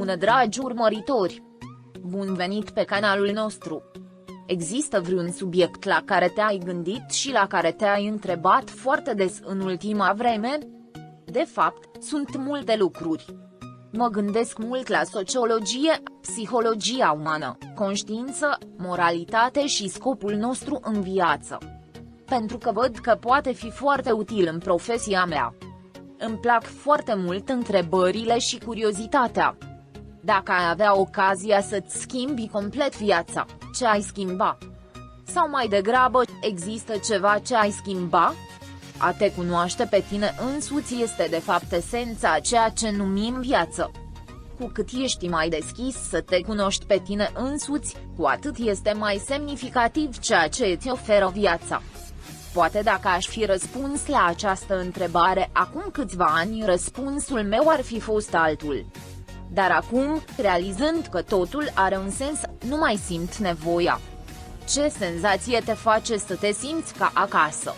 bună, dragi urmăritori! Bun venit pe canalul nostru! Există vreun subiect la care te-ai gândit și la care te-ai întrebat foarte des în ultima vreme? De fapt, sunt multe lucruri. Mă gândesc mult la sociologie, psihologia umană, conștiință, moralitate și scopul nostru în viață. Pentru că văd că poate fi foarte util în profesia mea. Îmi plac foarte mult întrebările și curiozitatea. Dacă ai avea ocazia să-ți schimbi complet viața, ce ai schimba? Sau mai degrabă, există ceva ce ai schimba? A te cunoaște pe tine însuți este de fapt esența a ceea ce numim viață. Cu cât ești mai deschis să te cunoști pe tine însuți, cu atât este mai semnificativ ceea ce îți oferă viața. Poate dacă aș fi răspuns la această întrebare acum câțiva ani, răspunsul meu ar fi fost altul. Dar acum, realizând că totul are un sens, nu mai simt nevoia. Ce senzație te face să te simți ca acasă?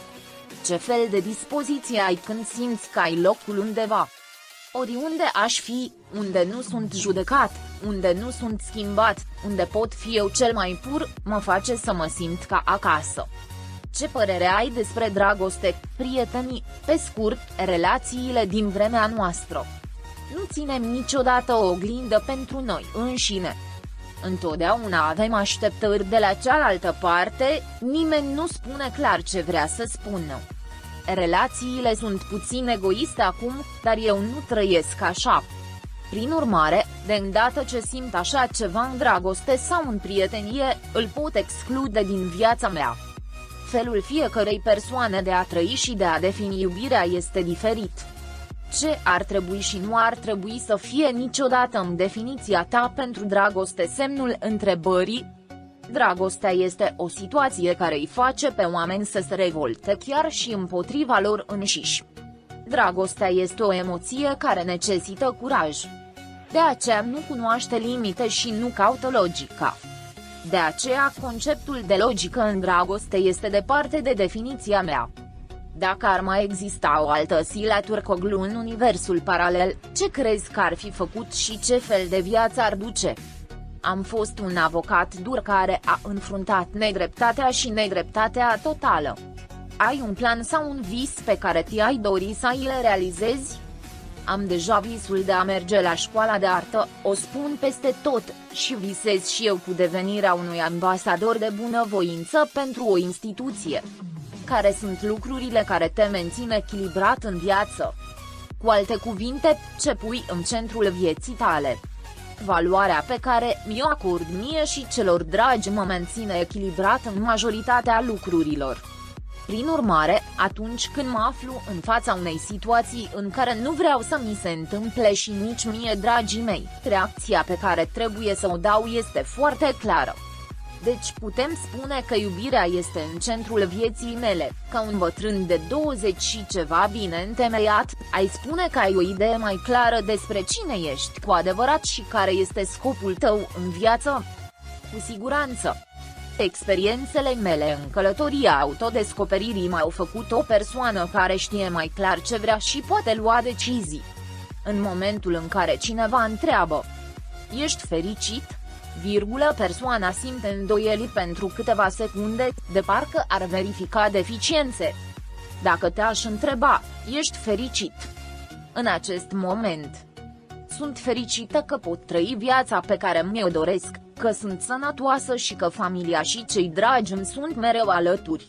Ce fel de dispoziție ai când simți că ai locul undeva? Oriunde aș fi, unde nu sunt judecat, unde nu sunt schimbat, unde pot fi eu cel mai pur, mă face să mă simt ca acasă. Ce părere ai despre dragoste, prietenii, pe scurt, relațiile din vremea noastră? Nu ținem niciodată o oglindă pentru noi înșine. Întotdeauna avem așteptări de la cealaltă parte, nimeni nu spune clar ce vrea să spună. Relațiile sunt puțin egoiste acum, dar eu nu trăiesc așa. Prin urmare, de îndată ce simt așa ceva în dragoste sau în prietenie, îl pot exclude din viața mea. Felul fiecărei persoane de a trăi și de a defini iubirea este diferit. Ce ar trebui și nu ar trebui să fie niciodată în definiția ta pentru dragoste? Semnul întrebării. Dragostea este o situație care îi face pe oameni să se revolte chiar și împotriva lor înșiși. Dragostea este o emoție care necesită curaj. De aceea nu cunoaște limite și nu caută logica. De aceea conceptul de logică în dragoste este departe de definiția mea. Dacă ar mai exista o altă Sila Turcoglu în universul paralel, ce crezi că ar fi făcut și ce fel de viață ar duce? Am fost un avocat dur care a înfruntat nedreptatea și nedreptatea totală. Ai un plan sau un vis pe care ți-ai dori să îl realizezi? Am deja visul de a merge la școala de artă, o spun peste tot, și visez și eu cu devenirea unui ambasador de bunăvoință pentru o instituție. Care sunt lucrurile care te mențin echilibrat în viață? Cu alte cuvinte, ce pui în centrul vieții tale? Valoarea pe care mi-o acord mie și celor dragi mă menține echilibrat în majoritatea lucrurilor. Prin urmare, atunci când mă aflu în fața unei situații în care nu vreau să mi se întâmple și nici mie, dragii mei, reacția pe care trebuie să o dau este foarte clară. Deci putem spune că iubirea este în centrul vieții mele, ca un bătrân de 20 și ceva bine întemeiat, ai spune că ai o idee mai clară despre cine ești cu adevărat și care este scopul tău în viață? Cu siguranță. Experiențele mele în călătoria autodescoperirii m-au făcut o persoană care știe mai clar ce vrea și poate lua decizii. În momentul în care cineva întreabă: ești fericit? Persoana simte îndoieli pentru câteva secunde, de parcă ar verifica deficiențe. Dacă te-aș întreba: ești fericit? În acest moment. Sunt fericită că pot trăi viața pe care mi-o doresc, că sunt sănătoasă și că familia și cei dragi îmi sunt mereu alături.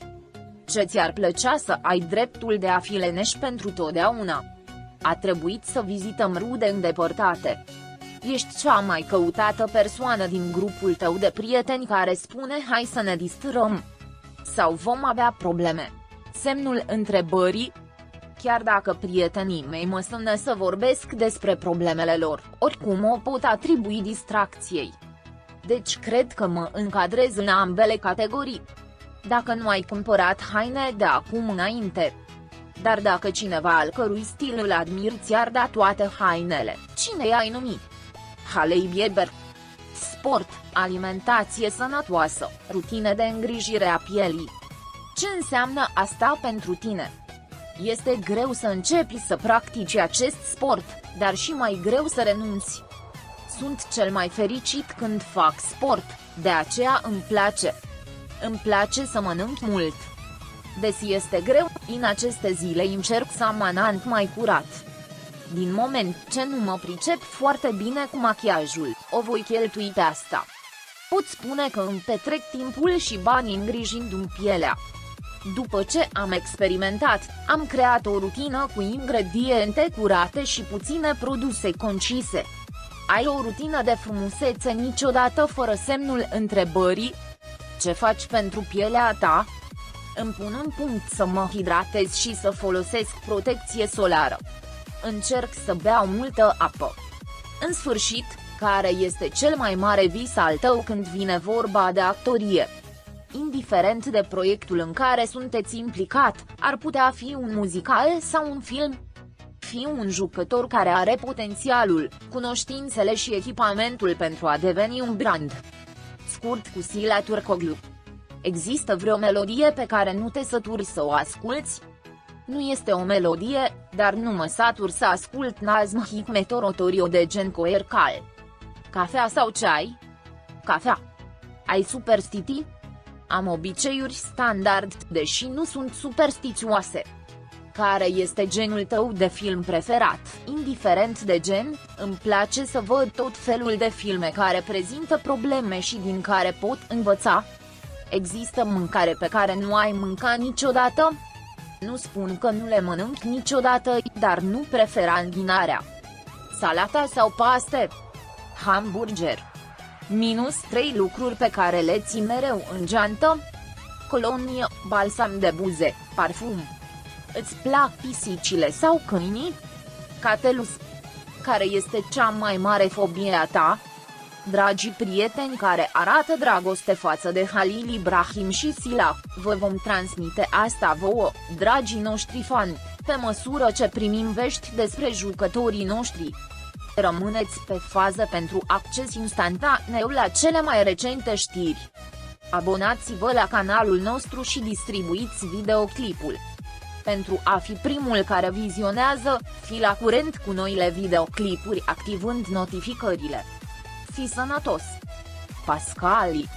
Ce ți-ar plăcea să ai dreptul de a fi leneș pentru totdeauna? A trebuit să vizităm rude îndepărtate. Ești cea mai căutată persoană din grupul tău de prieteni care spune hai să ne distrăm. Sau vom avea probleme? Semnul întrebării. Chiar dacă prietenii mei mă sună să vorbesc despre problemele lor, oricum o pot atribui distracției. Deci cred că mă încadrez în ambele categorii. Dacă nu ai cumpărat haine de acum înainte. Dar dacă cineva al cărui stil îl admiri ți-ar da toate hainele, cine i-ai numit? Hailey Bieber. Sport, alimentație sănătoasă, rutine de îngrijire a pielii. Ce înseamnă asta pentru tine? Este greu să începi să practici acest sport, dar și mai greu să renunți. sunt cel mai fericit când fac sport, de aceea îmi place. Îmi place să mănânc mult. Deși este greu, în aceste zile încerc să mănânc mai curat. Din moment ce nu mă pricep foarte bine cu machiajul, o voi cheltui pe asta. Pot spune că îmi petrec timpul și banii îngrijindu-mi pielea. După ce am experimentat, am creat o rutină cu ingrediente curate și puține produse concise. Ai o rutină de frumusețe niciodată fără semnul întrebării? Ce faci pentru pielea ta? Îmi pun în punct să mă hidratez și să folosesc protecție solară. Încerc să beau multă apă. În sfârșit, care este cel mai mare vis al tău când vine vorba de actorie? Indiferent de proiectul în care sunteți implicat, ar putea fi un muzical sau un film. Fii un jucător care are potențialul, cunoștințele și echipamentul pentru a deveni un brand. Scurt cu Sila Turcoglu. Există vreo melodie pe care nu te saturi să o asculți? Nu este o melodie, dar nu mă satur să ascult Nazm Hikmetorotorio de Gen Coercal. Cafea sau ceai? Cafea. Ai superstiții? Am obiceiuri standard, deși nu sunt superstițioase. Care este genul tău de film preferat? Indiferent de gen, îmi place să văd tot felul de filme care prezintă probleme și din care pot învăța. Există mâncare pe care nu ai mâncat niciodată? Nu spun că nu le mănânc niciodată, dar nu prefer înghinarea. Salata sau paste? Hamburger. -3 lucruri pe care le ții mereu în geantă? Colonie, balsam de buze, parfum. Îți plac pisicile sau câinii? Catelus. Care este cea mai mare fobie a ta? Dragii prieteni care arată dragoste față de Halil Ibrahim și Sila, vă vom transmite asta vouă, dragii noștri fani, pe măsură ce primim vești despre jucătorii noștri. Rămâneți pe fază pentru acces instantaneu la cele mai recente știri. Abonați-vă la canalul nostru și distribuiți videoclipul. Pentru a fi primul care vizionează, fii la curent cu noile videoclipuri activând notificările. Fii sănătos! Pascali.